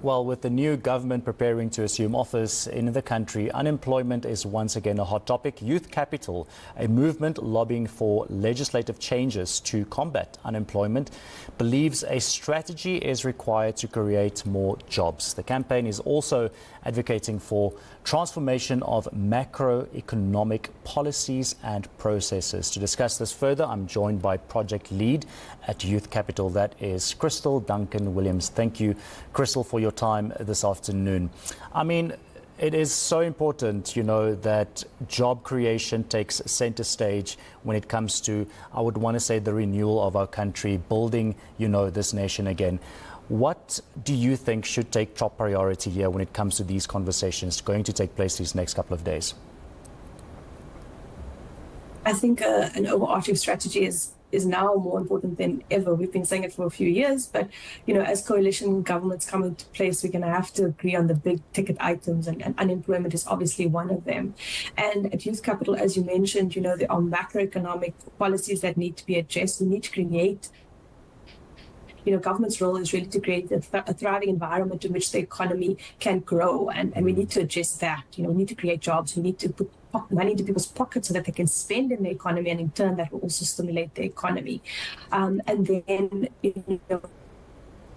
Well, with the new government preparing to assume office in the country, unemployment is once again a hot topic. Youth Capital, a movement lobbying for legislative changes to combat unemployment, believes a strategy is required to create more jobs. The campaign is also advocating for transformation of macroeconomic policies and processes. To discuss this further, I'm joined by Project Lead at Youth Capital. That is Crystal Duncan-Williams. Thank you, Crystal, for your time this afternoon. I mean, it is so important, that job creation takes center stage when it comes to, I would want to say, the renewal of our country, building, this nation again. What do you think should take top priority here when it comes to these conversations going to take place these next couple of days? I think an overarching strategy is now more important than ever. We've been saying it for a few years, but as coalition governments come into place, we're going to have to agree on the big ticket items, and unemployment is obviously one of them. And at Youth Capital, as you mentioned, there are macroeconomic policies that need to be addressed. We need to create government's role is really to create a thriving environment in which the economy can grow, and we need to address that. We need to create jobs. We need to put money into people's pockets so that they can spend in the economy, and in turn that will also stimulate the economy. And then,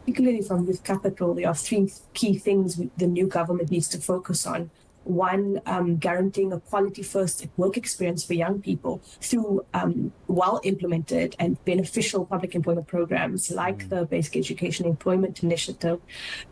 particularly from Youth Capital, there are three key things the new government needs to focus on. One, guaranteeing a quality first work experience for young people through well-implemented and beneficial public employment programs like the Basic Education Employment Initiative.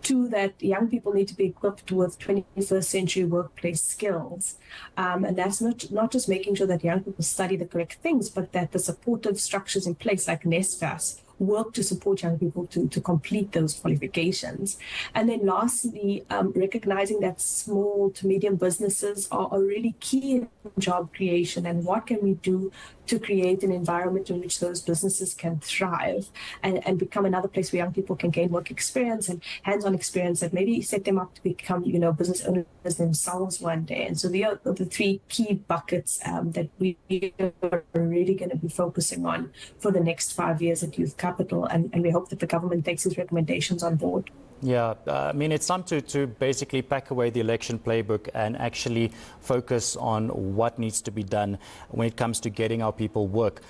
Two, that young people need to be equipped with 21st century workplace skills. And that's not just making sure that young people study the correct things, but that the supportive structures in place like NSFAS work to support young people to complete those qualifications. And then lastly, recognizing that small to medium businesses are really key in job creation, and what can we do to create an environment in which those businesses can thrive and become another place where young people can gain work experience and hands-on experience that maybe set them up to become, business owners themselves one day. And so the are the three key buckets that we are really going to be focusing on for the next 5 years at Youth Capital, and we hope that the government takes these recommendations on board. Yeah, it's time to basically pack away the election playbook and actually focus on what needs to be done when it comes to getting our people work.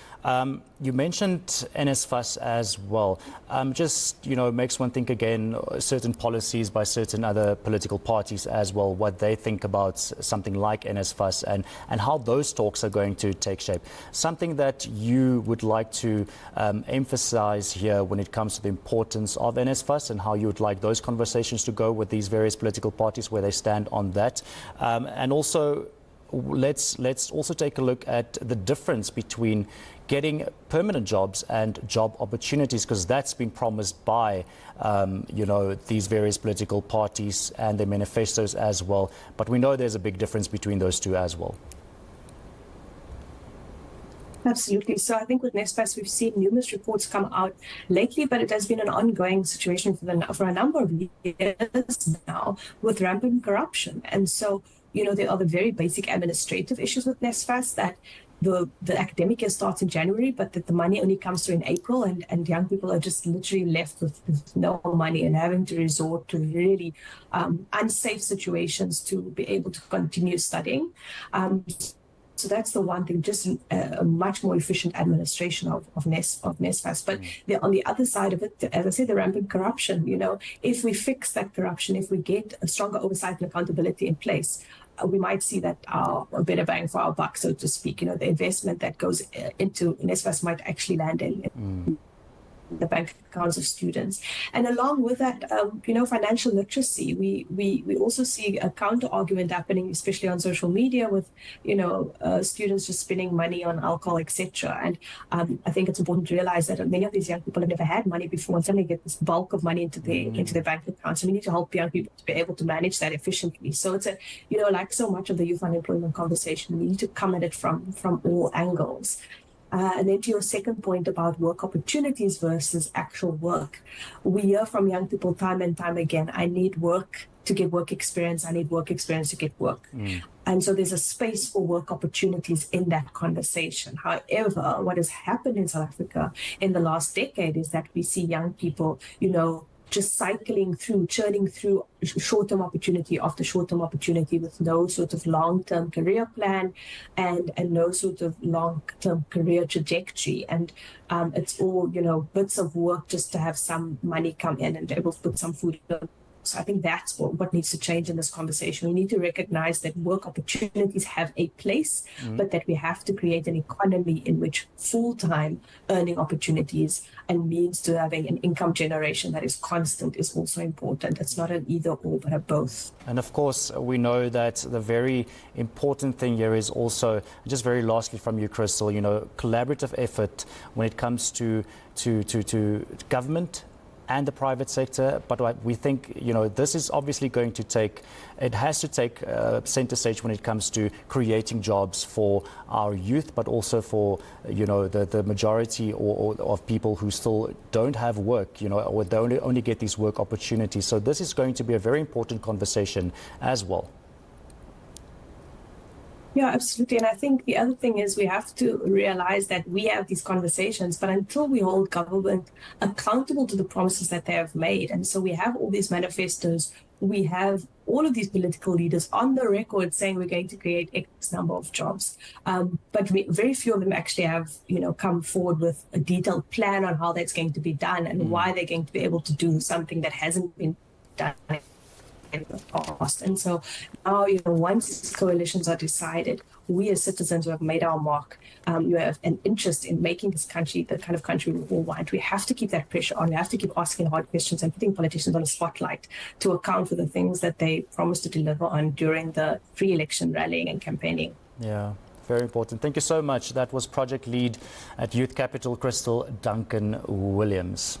You mentioned NSFAS as well. Makes one think again, certain policies by certain other political parties as well, what they think about something like NSFAS and how those talks are going to take shape. Something that you would like to emphasize here when it comes to the importance of NSFAS and how you would like those conversations to go with these various political parties, where they stand on that. And also, let's also take a look at the difference between getting permanent jobs and job opportunities, because that's been promised by these various political parties and their manifestos as well. But we know there's a big difference between those two as well. Absolutely. So I think with NSFAS, we've seen numerous reports come out lately, but it has been an ongoing situation for a number of years now with rampant corruption. And so, there are the very basic administrative issues with NSFAS, that the academic year starts in January, but that the money only comes through in April, and young people are just literally left with no money and having to resort to really unsafe situations to be able to continue studying. So that's the one thing, just a much more efficient administration of NSFAS. But on the other side of it, as I said, the rampant corruption, if we fix that corruption, if we get a stronger oversight and accountability in place, we might see that a better bang for our buck, so to speak. The investment that goes into NSFAS might actually land in the bank accounts of students. And along with that, financial literacy, we also see a counter argument happening, especially on social media, with students just spending money on alcohol, etc. And I think it's important to realize that many of these young people have never had money before, and suddenly get this bulk of money into their bank accounts. And we need to help young people to be able to manage that efficiently. So it's like so much of the youth unemployment conversation, we need to come at it from all angles. And then to your second point about work opportunities versus actual work, we hear from young people time and time again, I need work to get work experience, I need work experience to get work. And so there's a space for work opportunities in that conversation. However, what has happened in South Africa in the last decade is that we see young people, just cycling through, churning through short-term opportunity after short-term opportunity with no sort of long-term career plan and no sort of long-term career trajectory. And it's all, bits of work just to have some money come in and be able to put some food on. So I think that's what needs to change in this conversation. We need to recognize that work opportunities have a place, but that we have to create an economy in which full-time earning opportunities and means to having an income generation that is constant is also important. It's not an either or, but a both. And of course, we know that the very important thing here is also, just very lastly from you, Crystal, collaborative effort when it comes to government and the private sector. But we think, this is obviously going to take center stage when it comes to creating jobs for our youth, but also for, the majority of people who still don't have work, or they only get these work opportunities. So this is going to be a very important conversation as well. Yeah, absolutely. And I think the other thing is we have to realize that we have these conversations, but until we hold government accountable to the promises that they have made, and so we have all these manifestos, we have all of these political leaders on the record saying we're going to create X number of jobs. But very few of them actually have, come forward with a detailed plan on how that's going to be done and why they're going to be able to do something that hasn't been done in the past. And so now, once these coalitions are decided, we as citizens who have made our mark, you have an interest in making this country the kind of country we all want. We have to keep that pressure on. We have to keep asking hard questions and putting politicians on a spotlight to account for the things that they promised to deliver on during the pre-election rallying and campaigning. Yeah. Very important. Thank you so much. That was Project Lead at Youth Capital, Crystal Duncan Williams.